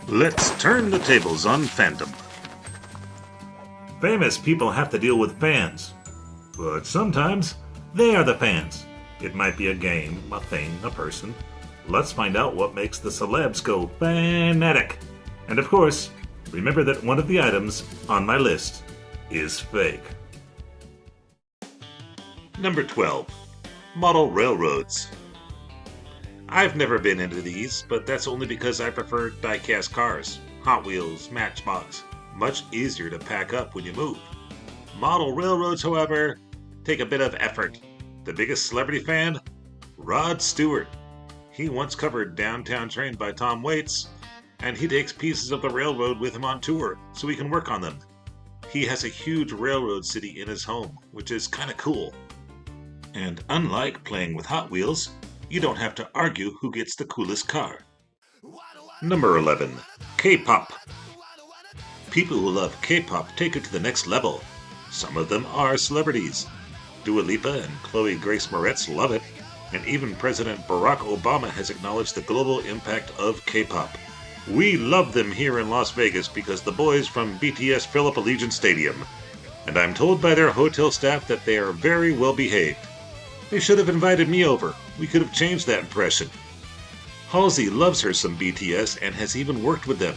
Let's turn the tables on fandom. Famous people have to deal with fans, but sometimes they are the fans. It might be a game, a thing, a person. Let's find out what makes the celebs go fanatic. And of course, remember that one of the items on my list is fake. Number 12. Model railroads. I've never been into these, but that's only because I prefer die-cast cars, Hot Wheels, Matchbox. Much easier to pack up when you move. Model railroads, however, take a bit of effort. The biggest celebrity fan? Rod Stewart. He once covered Downtown Train by Tom Waits, and he takes pieces of the railroad with him on tour so he can work on them. He has a huge railroad city in his home, which is kinda cool. And unlike playing with Hot Wheels, you don't have to argue who gets the coolest car. Number 11. K-Pop. People who love K-Pop take it to the next level. Some of them are celebrities. Dua Lipa and Chloe Grace Moretz love it, and even President Barack Obama has acknowledged the global impact of K-Pop. We love them here in Las Vegas because the boys from BTS fill up Allegiant Stadium, and I'm told by their hotel staff that they are very well behaved. They should have invited me over. We could have changed that impression. Halsey loves her some BTS and has even worked with them.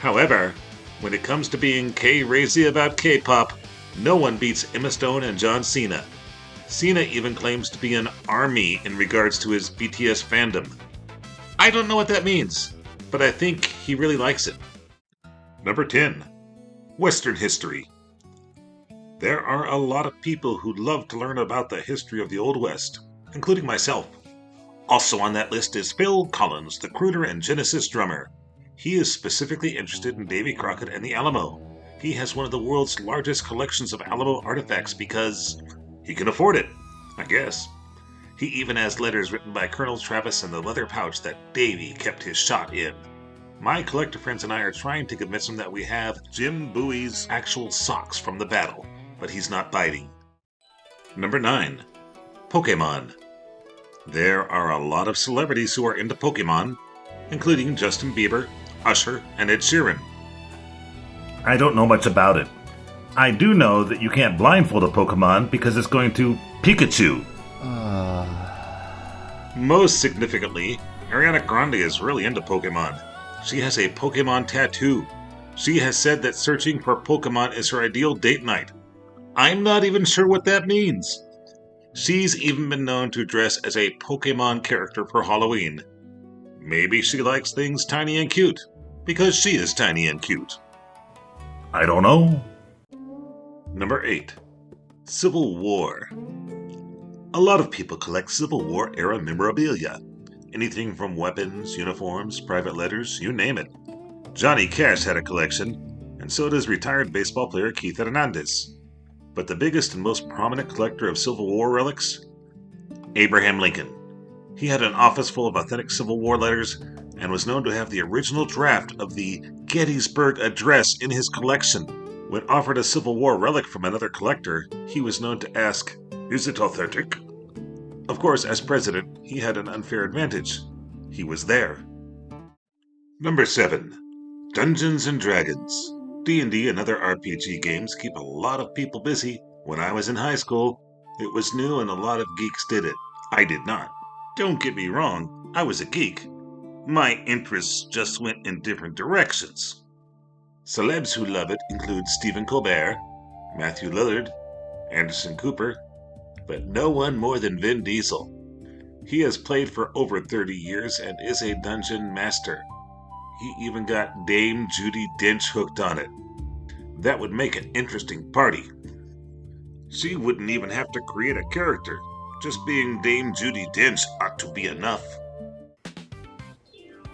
However, when it comes to being K-razy about K-pop, no one beats Emma Stone and John Cena. Cena even claims to be an army in regards to his BTS fandom. I don't know what that means, but I think he really likes it. Number 10. Western history. There are a lot of people who love to learn about the history of the Old West, including myself. Also on that list is Phil Collins, the crooner and Genesis drummer. He is specifically interested in Davy Crockett and the Alamo. He has one of the world's largest collections of Alamo artifacts because he can afford it, I guess. He even has letters written by Colonel Travis in the leather pouch that Davy kept his shot in. My collector friends and I are trying to convince him that we have Jim Bowie's actual socks from the battle, but he's not biting. Number 9. Pokemon. There are a lot of celebrities who are into Pokemon, including Justin Bieber, Usher, and Ed Sheeran. I don't know much about it. I do know that you can't blindfold a Pokemon because it's going to Pikachu. Most significantly, Ariana Grande is really into Pokemon. She has a Pokemon tattoo. She has said that searching for Pokemon is her ideal date night. I'm not even sure what that means. She's even been known to dress as a Pokemon character for Halloween. Maybe she likes things tiny and cute, because she is tiny and cute. I don't know. Number 8. Civil War. A lot of people collect Civil War era memorabilia. Anything from weapons, uniforms, private letters, you name it. Johnny Cash had a collection, and so does retired baseball player Keith Hernandez. But the biggest and most prominent collector of Civil War relics? Abraham Lincoln. He had an office full of authentic Civil War letters and was known to have the original draft of the Gettysburg Address in his collection. When offered a Civil War relic from another collector, he was known to ask, "Is it authentic?" Of course, as president, he had an unfair advantage. He was there. Number 7. Dungeons and Dragons. D&D and other RPG games keep a lot of people busy. When I was in high school, it was new and a lot of geeks did it. I did not. Don't get me wrong, I was a geek. My interests just went in different directions. Celebs who love it include Stephen Colbert, Matthew Lillard, Anderson Cooper, but no one more than Vin Diesel. He has played for over 30 years and is a dungeon master. He even got Dame Judi Dench hooked on it. That would make an interesting party. She wouldn't even have to create a character. Just being Dame Judi Dench ought to be enough.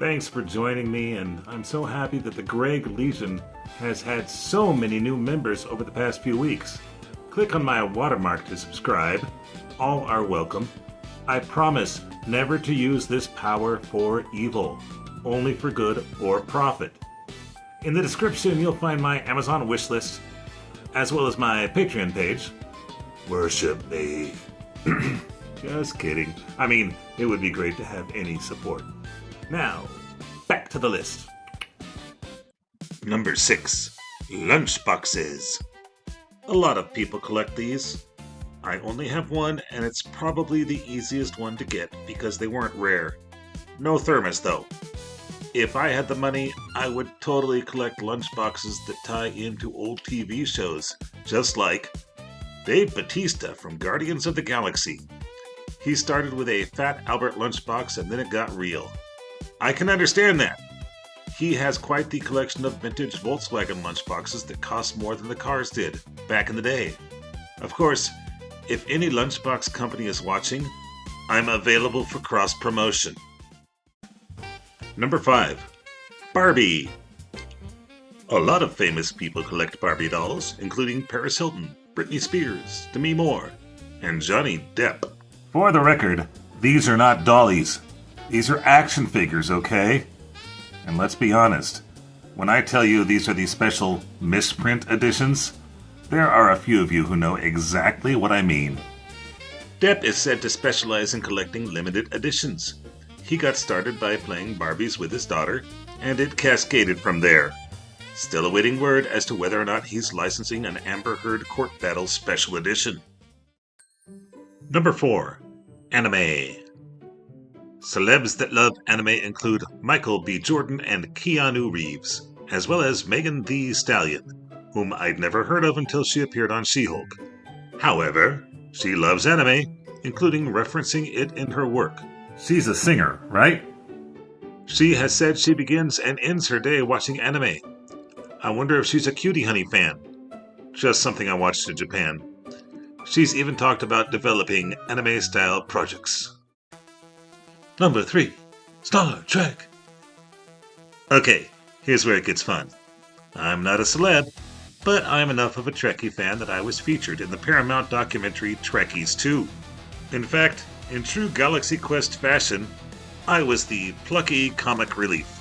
Thanks for joining me, and I'm so happy that the Greg Legion has had so many new members over the past few weeks. Click on my watermark to subscribe. All are welcome. I promise never to use this power for evil, only for good or profit. In the description, you'll find my Amazon wishlist, as well as my Patreon page. Worship me. Just kidding. I mean, it would be great to have any support. Now, back to the list. Number 6. Lunchboxes. A lot of people collect these. I only have one, and it's probably the easiest one to get because they weren't rare. No thermos, though. If I had the money, I would totally collect lunchboxes that tie into old TV shows, just like Dave Bautista from Guardians of the Galaxy. He started with a Fat Albert lunchbox and then it got real. I can understand that. He has quite the collection of vintage Volkswagen lunchboxes that cost more than the cars did back in the day. Of course, if any lunchbox company is watching, I'm available for cross-promotion. Number 5. Barbie. A lot of famous people collect Barbie dolls, including Paris Hilton, Britney Spears, Demi Moore, and Johnny Depp. For the record, these are not dollies. These are action figures, okay? And let's be honest, when I tell you these are the special misprint editions, there are a few of you who know exactly what I mean. Depp is said to specialize in collecting limited editions. He got started by playing Barbies with his daughter, and it cascaded from there. Still awaiting word as to whether or not he's licensing an Amber Heard Court Battle Special Edition. Number 4. Anime. Celebs that love anime include Michael B. Jordan and Keanu Reeves, as well as Megan Thee Stallion, whom I'd never heard of until she appeared on She-Hulk. However, she loves anime, including referencing it in her work. She's a singer, right? She has said she begins and ends her day watching anime. I wonder if she's a Cutie Honey fan. Just something I watched in Japan. She's even talked about developing anime-style projects. Number 3. Star Trek. Okay, here's where it gets fun. I'm not a celeb, but I'm enough of a Trekkie fan that I was featured in the Paramount documentary Trekkies 2. In fact, in true Galaxy Quest fashion, I was the plucky comic relief.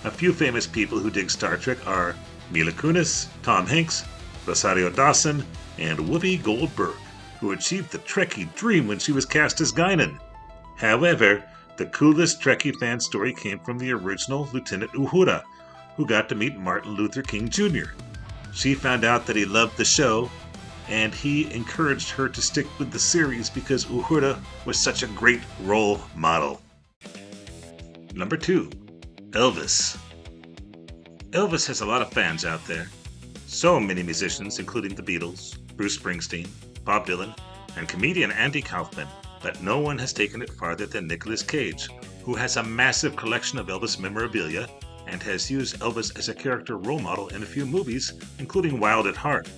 A few famous people who dig Star Trek are Mila Kunis, Tom Hanks, Rosario Dawson, and Whoopi Goldberg, who achieved the Trekkie dream when she was cast as Guinan. However, the coolest Trekkie fan story came from the original Lieutenant Uhura, who got to meet Martin Luther King Jr. She found out that he loved the show, and he encouraged her to stick with the series because Uhura was such a great role model. Number 2. Elvis. Elvis has a lot of fans out there. So many musicians, including the Beatles, Bruce Springsteen, Bob Dylan, and comedian Andy Kaufman, but no one has taken it farther than Nicolas Cage, who has a massive collection of Elvis memorabilia and has used Elvis as a character role model in a few movies, including Wild at Heart.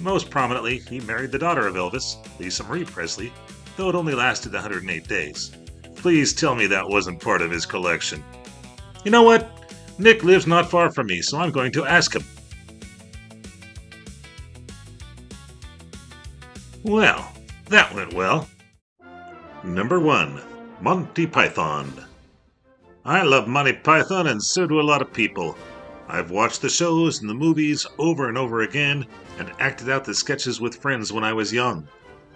Most prominently, he married the daughter of Elvis, Lisa Marie Presley, though it only lasted 108 days. Please tell me that wasn't part of his collection. You know what? Nick lives not far from me, so I'm going to ask him. Well, that went well. Number 1. Monty Python. I love Monty Python, and so do a lot of people. I've watched the shows and the movies over and over again, and acted out the sketches with friends when I was young.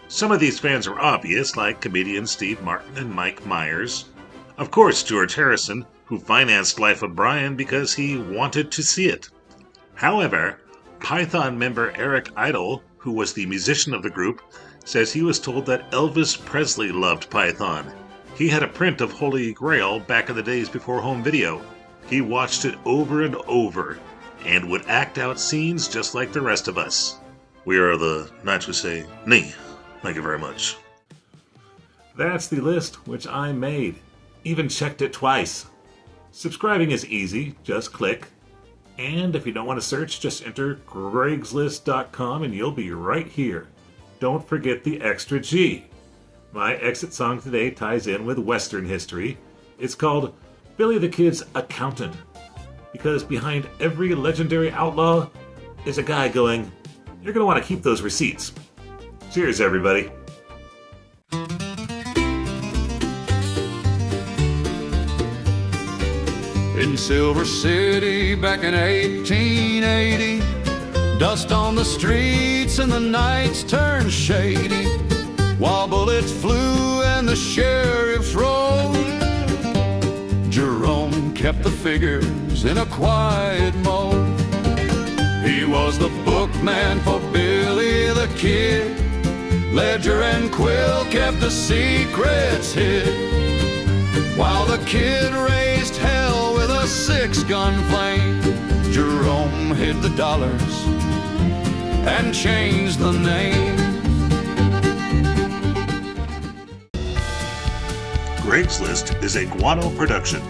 Some of these fans are obvious, like comedians Steve Martin and Mike Myers. Of course, George Harrison, who financed Life of Brian because he wanted to see it. However, Python member Eric Idle, who was the musician of the group, says he was told that Elvis Presley loved Python. He had a print of Holy Grail back in the days before home video. He watched it over and over, and would act out scenes just like the rest of us. We are the Knights who say, "Nee, thank you very much." That's the list which I made. Even checked it twice. Subscribing is easy, just click. And if you don't want to search, just enter gregslist.com and you'll be right here. Don't forget the extra G. My exit song today ties in with Western history. It's called Billy the Kid's Accountant, because behind every legendary outlaw is a guy going, "You're going to want to keep those receipts." Cheers, everybody. In Silver City back in 1880, dust on the streets and the nights turned shady, while bullets flew and the sheriffs rolled. Jerome kept the figures in a quiet mode. He was the bookman for Billy the Kid. Ledger and quill kept the secrets hid. While the kid raised hell with a 6-gun flame, Jerome hid the dollars and changed the name. Greg's List is a Guano production.